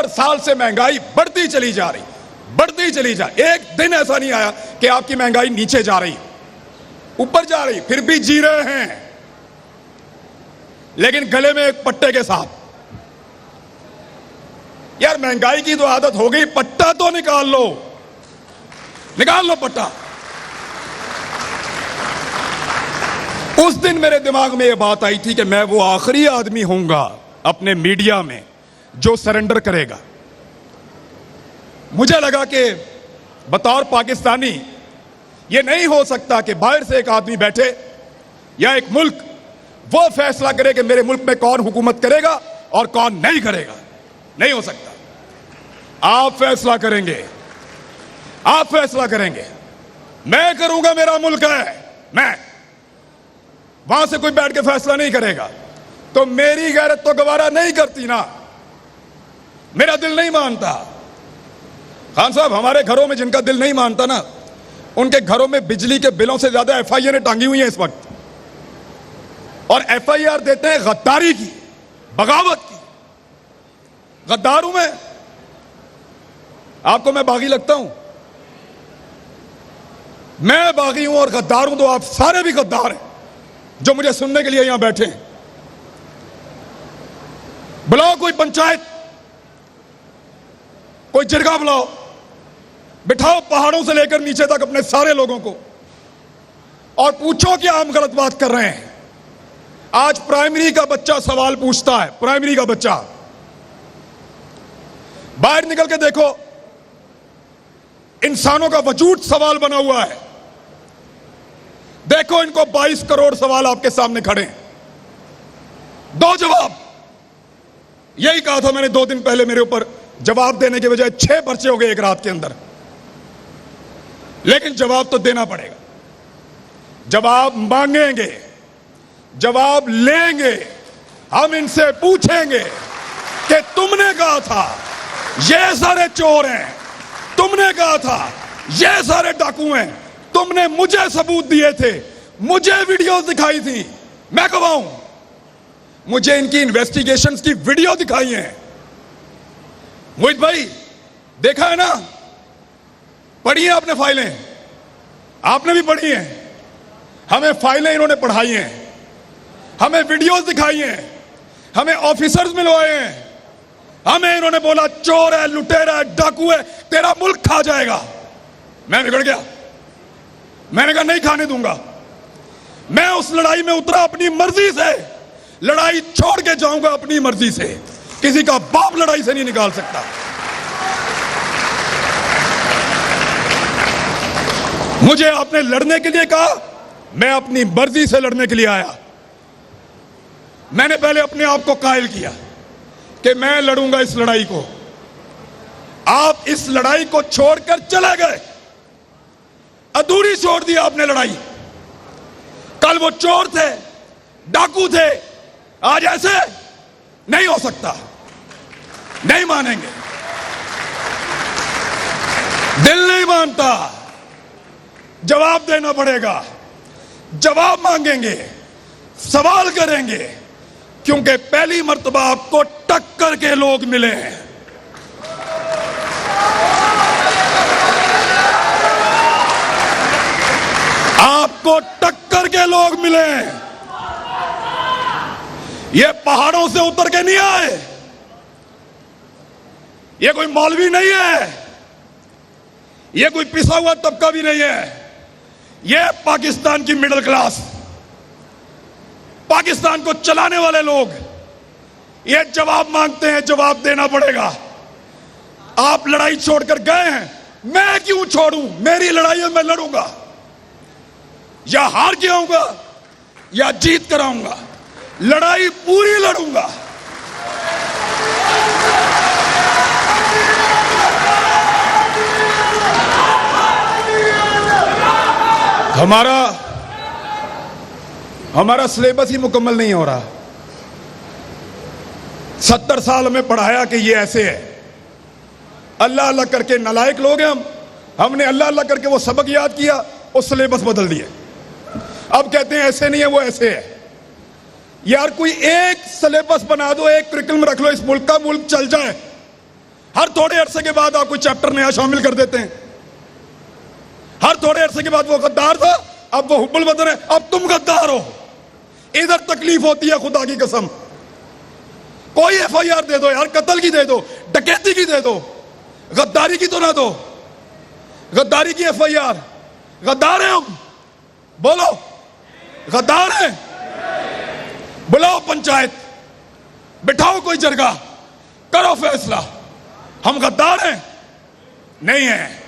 70 साल से महंगाई बढ़ती चली जा रही, बढ़ती चली जा, एक दिन ऐसा नहीं आया कि आपकी महंगाई नीचे जा रही, ऊपर जा रही, फिर भी जी रहे हैं, लेकिन गले में एक पट्टे के साथ। यार महंगाई की तो आदत हो गई, पट्टा तो निकाल लो, निकाल लो पट्टा। उस दिन मेरे दिमाग में यह बात आई थी कि मैं वो आखिरी आदमी होऊंगा अपने मीडिया में जो सरेंडर करेगा। मुझे लगा कि बतौर पाकिस्तानी यह नहीं हो सकता कि बाहर से एक आदमी बैठे या एक मुल्क वो फैसला करे कि मेरे मुल्क में कौन हुकूमत करेगा और कौन नहीं करेगा। नहीं हो सकता। आप फैसला करेंगे, आप फैसला करेंगे, मैं करूंगा, मेरा मुल्क है, मैं। वहां से कोई बैठ के फैसला नहीं करेगा तो मेरी गैरत तो गवारा नहीं करती ना, मेरा दिल नहीं मानता। खान साहब, हमारे घरों में जिनका दिल नहीं मानता ना, उनके घरों में बिजली के बिलों से ज्यादा एफआईआर टांगी हुई है इस वक्त, और एफआईआर देते हैं गद्दारी की, बगावत की। गद्दार हूं मैं? आपको मैं बागी लगता हूं? मैं बागी हूं और गद्दार हूं तो आप सारे भी गद्दार हैं जो मुझे सुनने के लिए यहां बैठे हैं। बुलाओ कोई पंचायत, कोई जिरगा बुलाओ, बिठाओ पहाड़ों से लेकर नीचे तक अपने सारे लोगों को और पूछो कि हम गलत बात कर रहे हैं। आज प्राइमरी का बच्चा सवाल पूछता है, प्राइमरी का बच्चा। बाहर निकल के देखो, इंसानों का वजूद सवाल बना हुआ है। देखो इनको 22 करोड़ सवाल आपके सामने खड़े हैं, दो जवाब। यही कहा था मैंने 2 दिन पहले, मेरे ऊपर जवाब देने के बजाय 6 पर्चे हो गए एक रात के अंदर। लेकिन जवाब तो देना पड़ेगा, जवाब मांगेंगे, जवाब लेंगे। हम इनसे पूछेंगे कि तुमने कहा था ये सारे चोर हैं, तुमने कहा था ये सारे डाकू हैं, तुमने मुझे सबूत दिए थे, मुझे वीडियोस दिखाई थी, मैं गवाहूं, मुझे इनकी इन्वेस्टिगेशंस की वीडियो दिखाई है। मोहित भाई, देखा है ना, पढ़ी है आपने फाइलें, आपने भी पढ़ी हैं, हमें फाइलें इन्होंने पढ़ाई हैं, हमें वीडियोस दिखाई हैं, हमें ऑफिसर्स मिलवाए हैं, हमें इन्होंने बोला चोर है, लुटेरा है, डाकू है, तेरा मुल्क खा जाएगा। मैं बिगड़ गया, मैंने कहा नहीं खाने दूंगा। मैं उस लड़ाई में उतरा अपनी मर्जी से, लड़ाई छोड़ के जाऊंगा अपनी मर्जी से, किसी का बाप लड़ाई से नहीं निकाल सकता। मुझे आपने लड़ने के लिए कहा, मैं अपनी मर्जी से लड़ने के लिए आया। मैंने पहले अपने आप को कायल किया कि मैं लड़ूंगा इस लड़ाई को। आप इस लड़ाई को छोड़कर चले गए, अधूरी छोड़ दी आपने लड़ाई। कल वो चोर थे, डाकू थे, आज ऐसे नहीं हो सकता, नहीं मानेंगे, दिल नहीं मानता, जवाब देना पड़ेगा, जवाब मांगेंगे, सवाल करेंगे, क्योंकि पहली मर्तबा आपको टक्कर के लोग मिले हैं। आपको टक्कर के लोग मिले हैं। ये पहाड़ों से उतर के नहीं आए, ये कोई मौलवी नहीं है, ये कोई पिसा हुआ तबका भी नहीं है। ये पाकिस्तान की मिडिल क्लास, पाकिस्तान को चलाने वाले लोग, ये जवाब मांगते हैं, जवाब देना पड़ेगा। आप लड़ाई छोड़कर गए हैं, मैं क्यों छोड़ूं? मेरी लड़ाई है, मैं लड़ूंगा, या हार के आऊंगा या जीत कर आऊंगा, लड़ाई पूरी लड़ूंगा। हमारा सिलेबस ही मुकम्मल नहीं हो रहा। 70 साल हमें पढ़ाया कि ये ऐसे है, अल्लाह अल्लाह करके नालायक लोग हैं हमने अल्लाह अल्लाह करके वो सबक याद किया और सिलेबस बदल दिए। अब कहते हैं ऐसे नहीं है, वो ऐसे है। यार कोई एक सिलेबस बना दो, एक करिकुलम रख लो, इस मुल्क का, मुल्क चल जाए। हर थोड़े अरसे के बाद आप कोई चैप्टर नया शामिल कर देते हैं। हर थोड़े अरसे के बाद वो गद्दार था, अब वो हुब्बुल वतन है, अब तुम गद्दार हो। इधर तकलीफ होती है खुदा की कसम। कोई एफआईआर दे दो यार, कत्ल की दे दो, डकैती की दे दो, गद्दारी की तो ना दो। गद्दारी की एफआईआर, गद्दार हैं हम, बोलो गद्दार हैं। बुलाओ पंचायत, बिठाओ कोई जरगा, करो फैसला। हम गद्दार हैं? नहीं है।